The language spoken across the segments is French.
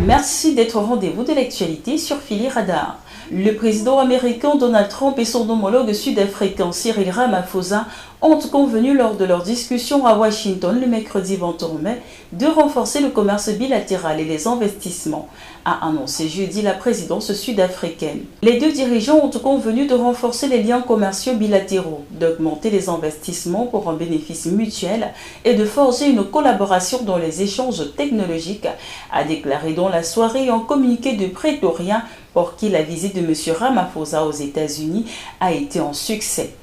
Merci d'être au rendez-vous de l'actualité sur Philly Radar. Le président américain Donald Trump et son homologue sud-africain Cyril Ramaphosa ont convenu lors de leur discussion à Washington le mercredi 21 mai de renforcer le commerce bilatéral et les investissements, a annoncé jeudi la présidence sud-africaine. Les deux dirigeants ont convenu de renforcer les liens commerciaux bilatéraux, d'augmenter les investissements pour un bénéfice mutuel et de forger une collaboration dans les échanges technologiques, a déclaré dans la soirée un communiqué de Pretoria pour qui la visite de M. Ramaphosa aux États-Unis a été un succès.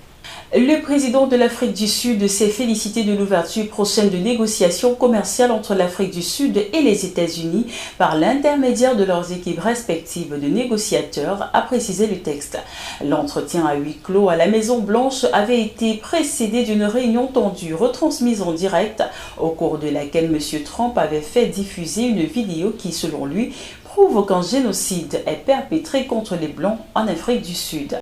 Le président de l'Afrique du Sud s'est félicité de l'ouverture prochaine de négociations commerciales entre l'Afrique du Sud et les États-Unis par l'intermédiaire de leurs équipes respectives de négociateurs, a précisé le texte. L'entretien à huis clos à la Maison-Blanche avait été précédé d'une réunion tendue retransmise en direct au cours de laquelle M. Trump avait fait diffuser une vidéo qui, selon lui, prouve qu'un génocide est perpétré contre les Blancs en Afrique du Sud.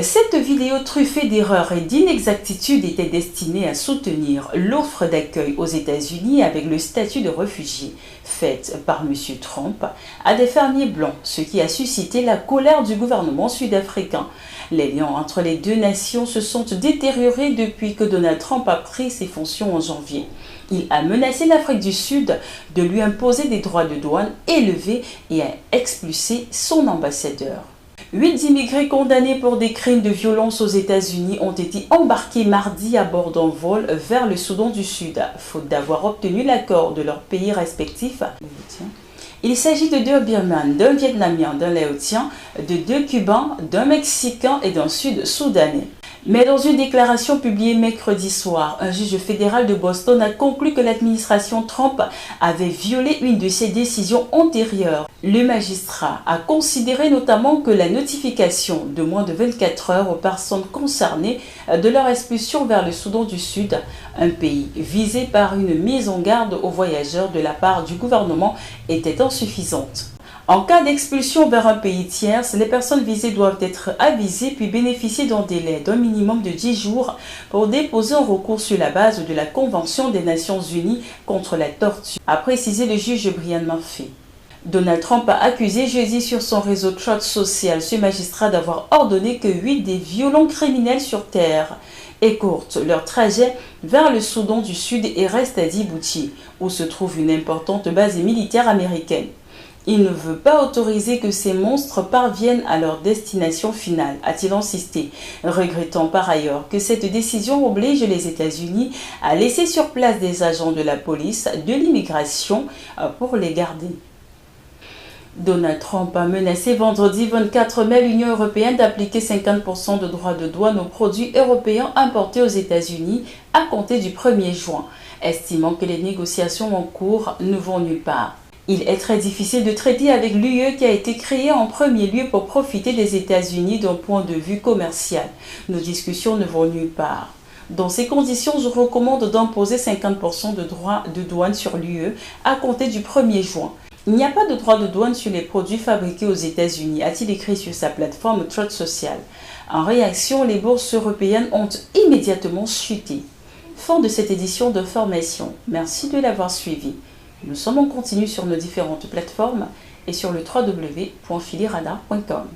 Cette vidéo truffée d'erreurs et d'inexactitudes était destinée à soutenir l'offre d'accueil aux États-Unis avec le statut de réfugié faite par M. Trump à des fermiers blancs, ce qui a suscité la colère du gouvernement sud-africain. Les liens entre les deux nations se sont détériorés depuis que Donald Trump a pris ses fonctions en janvier. Il a menacé l'Afrique du Sud de lui imposer des droits de douane élevés et a expulsé son ambassadeur. 8 immigrés condamnés pour des crimes de violence aux États-Unis ont été embarqués mardi à bord d'un vol vers le Soudan du Sud, faute d'avoir obtenu l'accord de leurs pays respectifs. Il s'agit de 2 Birmans, d'un Vietnamien, d'un Laotien, de 2 Cubains, d'un Mexicain et d'un Sud-Soudanais. Mais dans une déclaration publiée mercredi soir, un juge fédéral de Boston a conclu que l'administration Trump avait violé une de ses décisions antérieures. Le magistrat a considéré notamment que la notification de moins de 24 heures aux personnes concernées de leur expulsion vers le Soudan du Sud, un pays visé par une mise en garde aux voyageurs de la part du gouvernement, était insuffisante. En cas d'expulsion vers un pays tiers, les personnes visées doivent être avisées puis bénéficier d'un délai d'un minimum de 10 jours pour déposer un recours sur la base de la Convention des Nations Unies contre la torture, a précisé le juge Brian Murphy. Donald Trump a accusé jeudi sur son réseau Truth Social ce magistrat d'avoir ordonné que 8 des violents criminels sur terre écourtent leur trajet vers le Soudan du Sud et restent à Djibouti, où se trouve une importante base militaire américaine. Il ne veut pas autoriser que ces monstres parviennent à leur destination finale, a-t-il insisté, regrettant par ailleurs que cette décision oblige les États-Unis à laisser sur place des agents de la police de l'immigration pour les garder. Donald Trump a menacé vendredi 24 mai l'Union européenne d'appliquer 50% de droits de douane aux produits européens importés aux États-Unis à compter du 1er juin, estimant que les négociations en cours ne vont nulle part. Il est très difficile de traiter avec l'UE qui a été créée en premier lieu pour profiter des États-Unis d'un point de vue commercial. Nos discussions ne vont nulle part. Dans ces conditions, je recommande d'imposer 50% de droits de douane sur l'UE à compter du 1er juin. Il n'y a pas de droit de douane sur les produits fabriqués aux États-Unis, a-t-il écrit sur sa plateforme Truth Social. En réaction, les bourses européennes ont immédiatement chuté. Fin de cette édition de formation. Merci de l'avoir suivi. Nous sommes en continu sur nos différentes plateformes et sur le www.phillyradar.com.